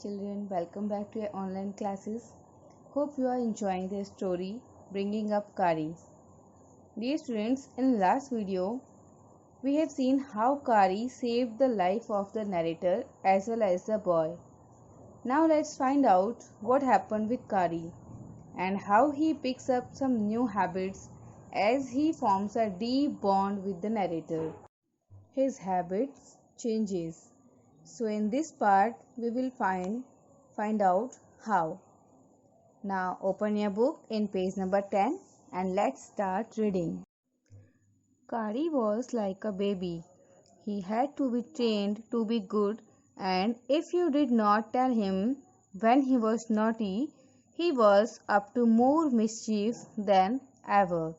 children, welcome back to your online classes. Hope you are enjoying the story Bringing Up Kari. Dear students, in last video we have seen how Kari saved the life of the narrator as well as the boy. Now let's find out what happened with Kari and how he picks up some new habits as he forms a deep bond with the narrator. His habits changes. So in this part we will find out how. Now open your book in page number 10 and let's start reading. Kari was like a baby. He had to be trained to be good, and if you did not tell him when he was naughty, he was up to more mischief than ever.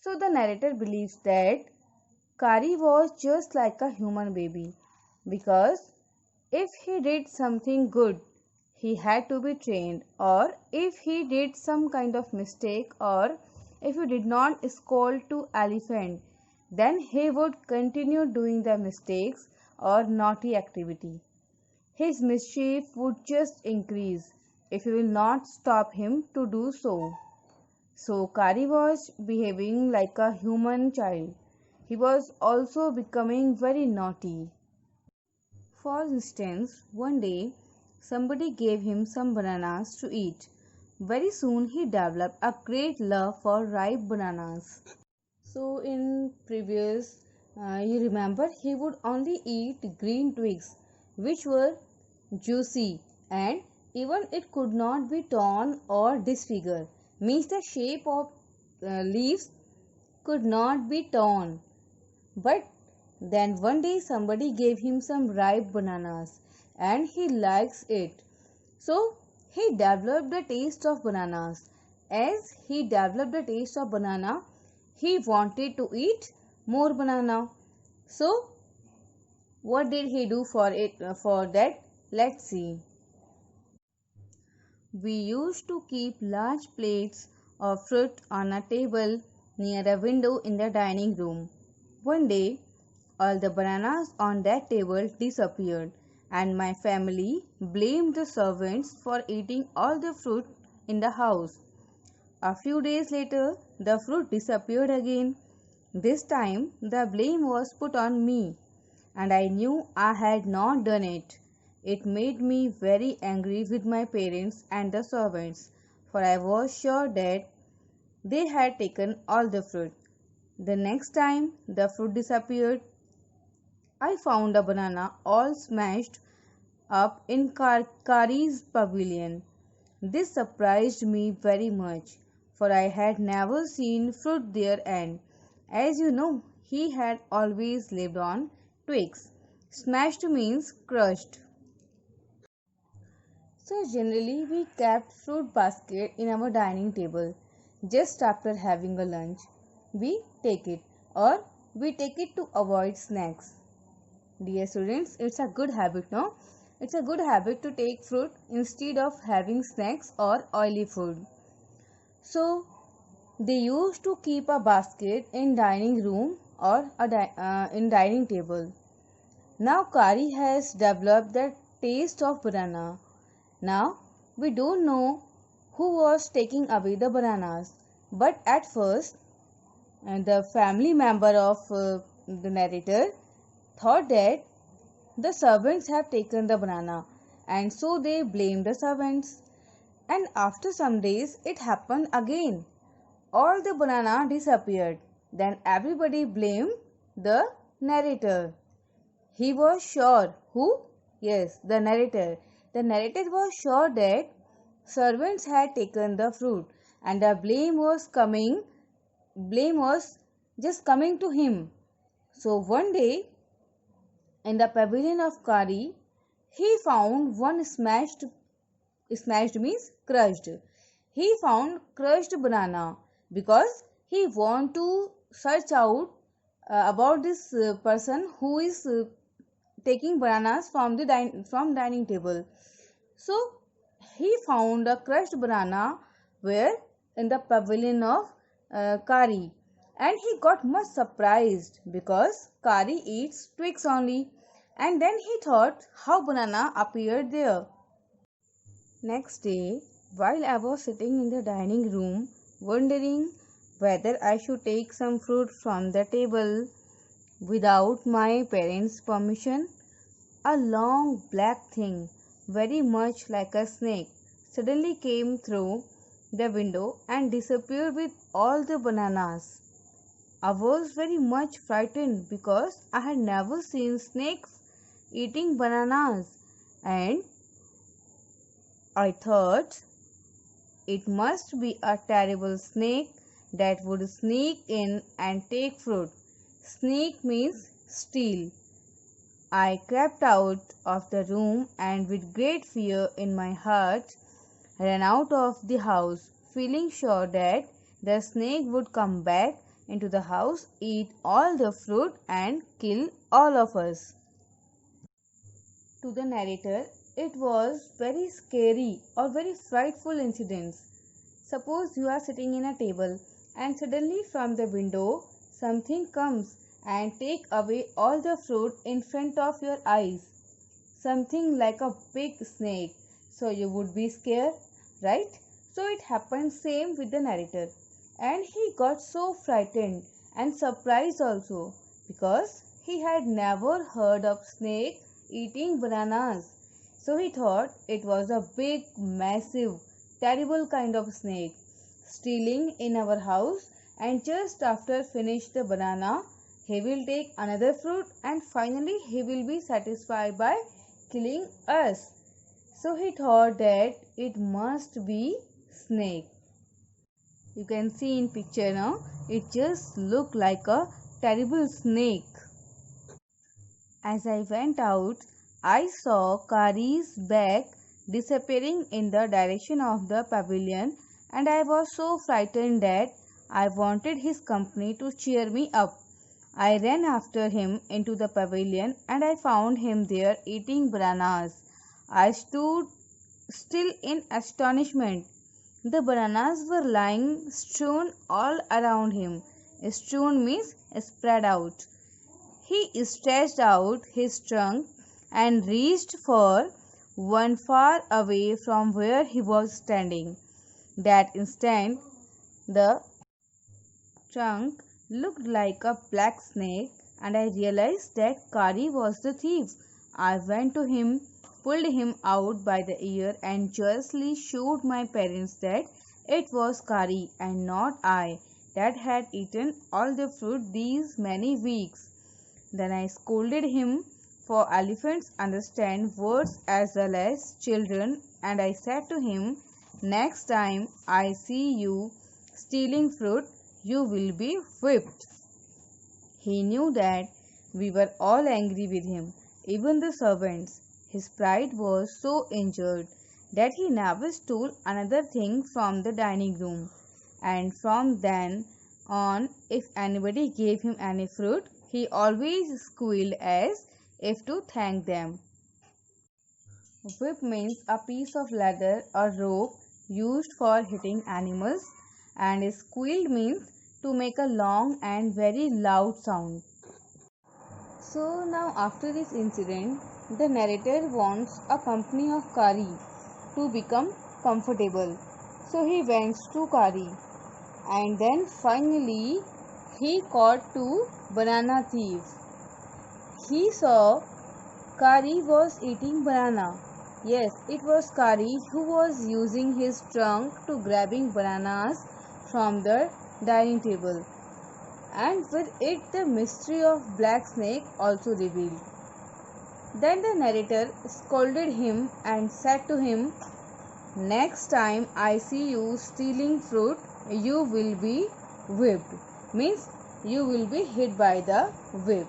So the narrator believes that Kari was just like a human baby because if he did something good, he had to be trained, or if he did some kind of mistake, or if he did not scold to elephant, then he would continue doing the mistakes or naughty activity. His mischief would just increase if you will not stop him to do so. So Kari was behaving like a human child. He was also becoming very naughty. For instance, one day somebody gave him some bananas to eat. Very soon he developed a great love for ripe bananas. So in previous, you remember he would only eat green twigs which were juicy, and even it could not be torn or disfigured. Means the shape of leaves could not be torn. But then one day somebody gave him some ripe bananas and he likes it. So he developed the taste of bananas. As he developed the taste of banana, he wanted to eat more banana. So what did he do for that? Let's see. We used to keep large plates of fruit on a table near a window in the dining room. One day, all the bananas on that table disappeared, and my family blamed the servants for eating all the fruit in the house. A few days later, the fruit disappeared again. This time, the blame was put on me, and I knew I had not done it. It made me very angry with my parents and the servants, for I was sure that they had taken all the fruit. The next time the fruit disappeared, I found a banana all smashed up in Kari's pavilion. This surprised me very much, for I had never seen fruit there, and as you know, he had always lived on twigs. Smashed means crushed. So generally we kept fruit basket in our dining table. Just after having a lunch, we take it, or we take it to avoid snacks. Dear students, it's a good habit, no? It's a good habit to take fruit instead of having snacks or oily food. So they used to keep a basket in dining room or in dining table. Now Kari has developed the taste of banana. Now we don't know who was taking away the bananas, but at first the family member of the narrator thought that the servants have taken the banana, and so they blamed the servants. And after some days it happened again. All the banana disappeared. Then everybody blamed the narrator. He was sure. Who? Yes, the narrator. The narrator was sure that servants had taken the fruit, and the blame was just coming to him. So one day in the pavilion of Kari, he found one smashed means crushed. He found crushed banana because he want to search out about this person who is taking bananas from the dining table. So he found a crushed banana where in the pavilion of Kari, and he got much surprised because Kari eats twigs only. And then he thought how banana appeared there. Next day, while I was sitting in the dining room, wondering whether I should take some fruit from the table without my parents' permission, a long black thing, very much like a snake, suddenly came through the window and disappeared with all the bananas. I was very much frightened because I had never seen snakes eating bananas, and I thought it must be a terrible snake that would sneak in and take fruit. Sneak means steal. I crept out of the room and with great fear in my heart ran out of the house, feeling sure that the snake would come back into the house, eat all the fruit and kill all of us. To the narrator, it was very scary or very frightful incidents. Suppose you are sitting in a table and suddenly from the window something comes and take away all the fruit in front of your eyes. Something like a big snake. So you would be scared, right? So it happened same with the narrator. And he got so frightened and surprised also because he had never heard of snake eating bananas. So he thought it was a big, massive, terrible kind of snake stealing in our house, and just after finish the banana he will take another fruit and finally he will be satisfied by killing us. So he thought that it must be snake. You can see in picture now, it just looked like a terrible snake. As I went out, I saw Kari's bag disappearing in the direction of the pavilion, and I was so frightened that I wanted his company to cheer me up. I ran after him into the pavilion and I found him there eating bananas. I stood still in astonishment. The bananas were lying strewn all around him. Strewn means spread out. He stretched out his trunk and reached for one far away from where he was standing. That instant, the trunk looked like a black snake, and I realized that Kari was the thief. I went to him, pulled him out by the ear, and joyously showed my parents that it was Kari and not I that had eaten all the fruit these many weeks. Then I scolded him, for elephants understand words as well as children, and I said to him, "Next time I see you stealing fruit, you will be whipped." He knew that we were all angry with him, even the servants. His pride was so injured that he never stole another thing from the dining room, and from then on, if anybody gave him any fruit, he always squealed as if to thank them. Whip means a piece of leather or rope used for hitting animals, and squeal means to make a long and very loud sound. So now after this incident, the narrator wants a company of Kari to become comfortable. So he went to Kari, and then finally he caught two banana thieves. He saw Kari was eating banana. Yes, it was Kari who was using his trunk to grabbing bananas from the dining table. And with it the mystery of Black Snake also revealed. Then the narrator scolded him and said to him, "Next time I see you stealing fruit, you will be whipped." Means you will be hit by the whip.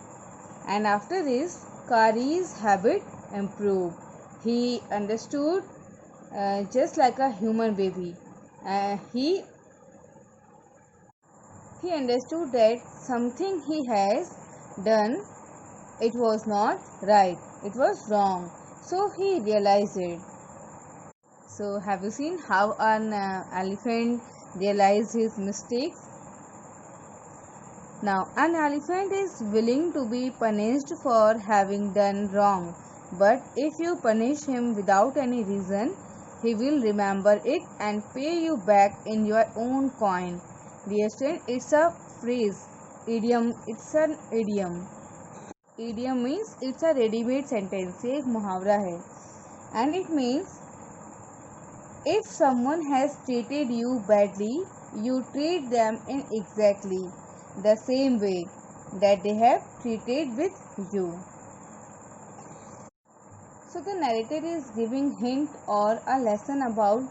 And after this, Kari's habit improved. He understood just like a human baby. He understood that something he has done, it was not right, it was wrong. So he realized it. So have you seen how an elephant realized his mistakes? Now, an elephant is willing to be punished for having done wrong, but if you punish him without any reason, he will remember it and pay you back in your own coin. Dear student, it's a phrase, idiom, it's an idiom. Idiom means it's a ready-made sentence, ये एक मुहावरा है. And it means if someone has treated you badly, you treat them in exactly the same way that they have treated with you. So the narrator is giving hint or a lesson about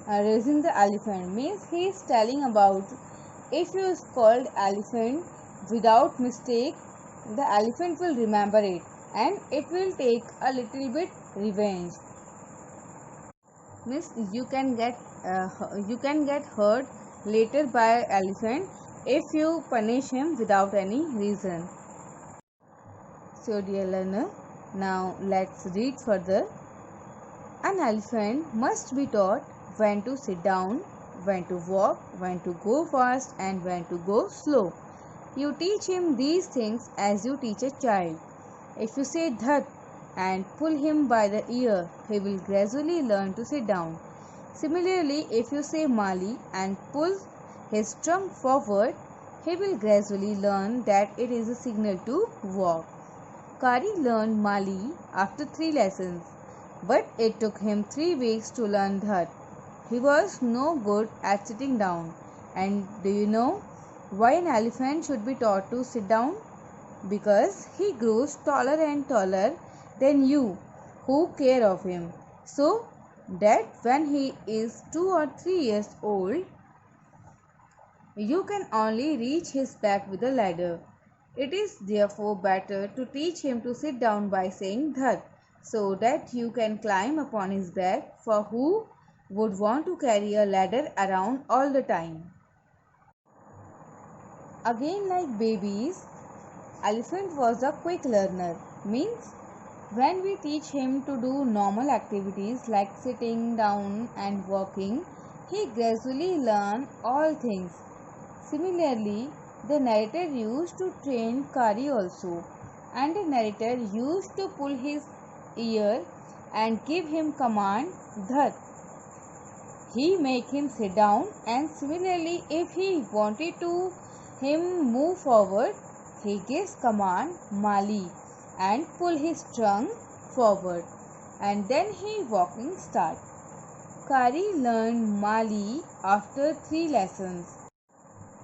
raising the elephant. Means he is telling about if you scold elephant without mistake, the elephant will remember it and it will take a little bit revenge. Means you can get hurt later by elephant if you punish him without any reason. So dear learner, now let's read further. An elephant must be taught when to sit down, when to walk, when to go fast and when to go slow. You teach him these things as you teach a child. If you say dhat and pull him by the ear, he will gradually learn to sit down. Similarly, if you say Mali and pull his trunk forward, he will gradually learn that it is a signal to walk. Kari learned Mali after 3 lessons, but it took him 3 weeks to learn Dhat. He was no good at sitting down. And do you know why an elephant should be taught to sit down? Because he grows taller and taller than you who care of him, so that when he is 2 or 3 years old, you can only reach his back with a ladder. It is therefore better to teach him to sit down by saying dhat, so that you can climb upon his back, for who would want to carry a ladder around all the time? Again, like babies, elephant was a quick learner. Means when we teach him to do normal activities like sitting down and walking, he gradually learns all things. Similarly, the narrator used to train Kari also, and the narrator used to pull his ear and give him command dhat. He make him sit down, and similarly if he wanted to him move forward, he gives command Mali and pull his trunk forward, and then he walking start. Kari learned Mali after 3 lessons.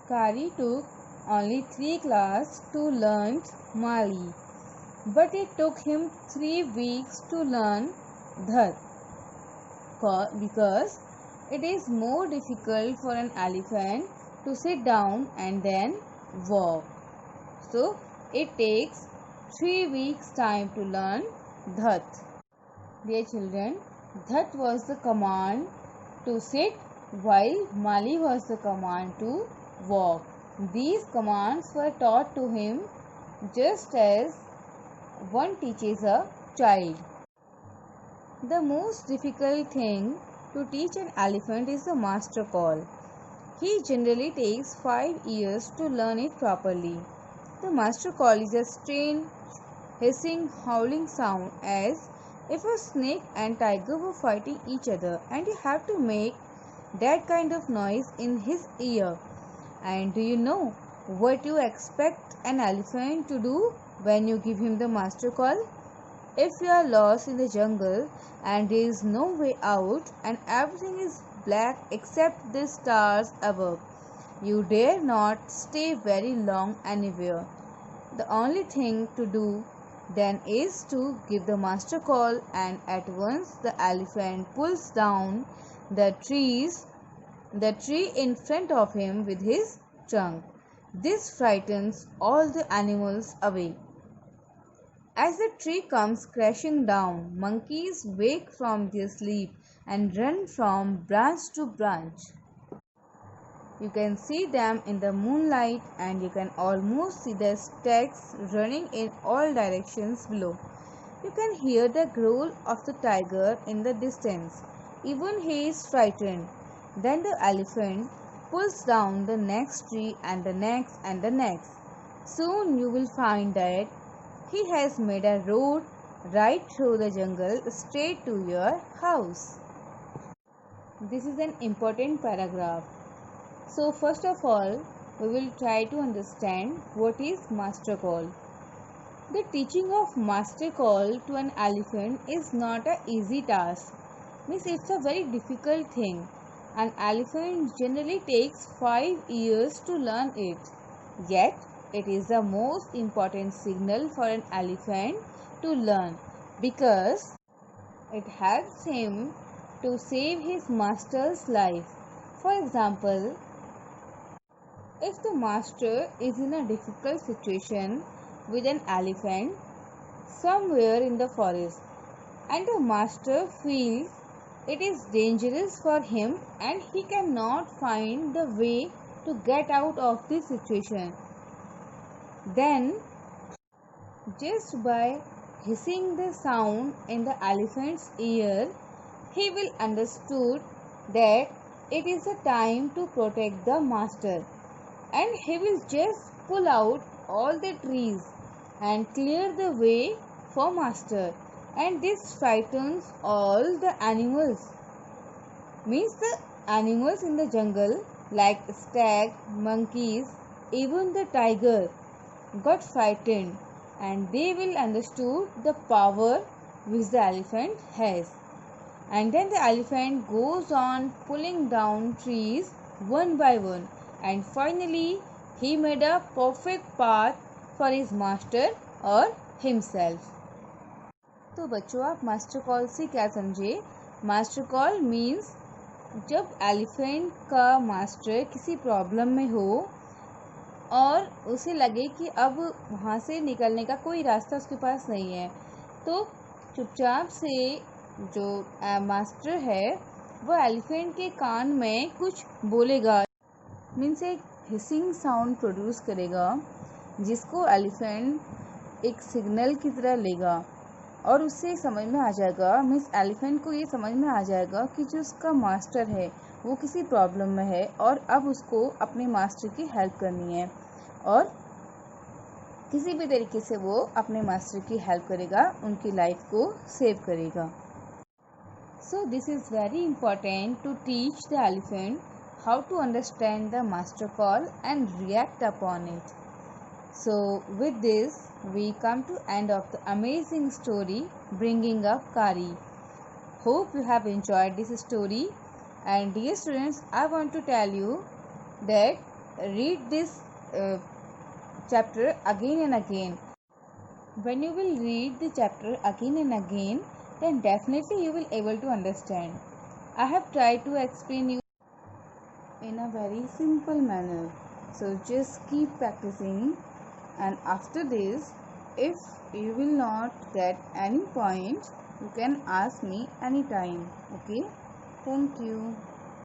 Kari took only 3 classes to learn Mali, but it took him 3 weeks to learn Dhat, because it is more difficult for an elephant to sit down and then walk. So it takes 3 weeks time to learn dhat. Dear children, dhat was the command to sit, while Mali was the command to walk. These commands were taught to him just as one teaches a child. The most difficult thing to teach an elephant is the master call. He generally takes 5 years to learn it properly. The master call is a strange, hissing, howling sound as if a snake and tiger were fighting each other, and you have to make that kind of noise in his ear. And do you know what you expect an elephant to do when you give him the master call? If you are lost in the jungle and there is no way out and everything is black except the stars above, you dare not stay very long anywhere. The only thing to do then is to give the master call, and at once the elephant pulls down the tree in front of him with his trunk. This frightens all the animals away. As the tree comes crashing down, monkeys wake from their sleep and run from branch to branch. You can see them in the moonlight, and you can almost see the stags running in all directions below. You can hear the growl of the tiger in the distance. Even he is frightened. Then the elephant pulls down the next tree and the next and the next. Soon you will find that he has made a road right through the jungle straight to your house. This is an important paragraph. So first of all, we will try to understand what is master call. The teaching of master call to an elephant is not an easy task. Means it's a very difficult thing. An elephant generally takes 5 years to learn it. Yet, it is the most important signal for an elephant to learn because it helps him to save his master's life. For example, if the master is in a difficult situation with an elephant somewhere in the forest and the master feels it is dangerous for him and he cannot find the way to get out of this situation, then just by hissing the sound in the elephant's ear, he will understood that it is a time to protect the master, and he will just pull out all the trees and clear the way for master, and this frightens all the animals. Means the animals in the jungle like stag, monkeys, even the tiger got frightened, and they will understood the power which the elephant has. And then the elephant goes on pulling down trees one by one, and finally he made a perfect path for his master or himself. तो बच्चों, आप master call से क्या समझे? Master call means जब elephant का master किसी problem में हो और उसे लगे कि अब वहाँ से निकलने का कोई रास्ता उसके पास नहीं है, तो चुपचाप से जो मास्टर है वो एलिफेंट के कान में कुछ बोलेगा, मीन्स एक हिसिंग साउंड प्रोड्यूस करेगा जिसको एलिफेंट एक सिग्नल की तरह लेगा और उससे समझ में आ जाएगा, मीन्स एलिफेंट को ये समझ में आ जाएगा कि जो उसका मास्टर है वो किसी प्रॉब्लम में है और अब उसको अपने मास्टर की हेल्प करनी है और किसी भी तरीके से वो अपने मास्टर की हेल्प करेगा, उनकी लाइफ को सेव करेगा. So this is very important to teach the elephant how to understand the master call and react upon it. So with this we come to end of the amazing story bringing up Kari. Hope you have enjoyed this story, and dear students, I want to tell you that read this chapter again and again. When you will read the chapter again and again, then definitely you will able to understand. I have tried to explain you in a very simple manner, so just keep practicing, and after this if you will not get any point you can ask me anytime. Okay, thank you.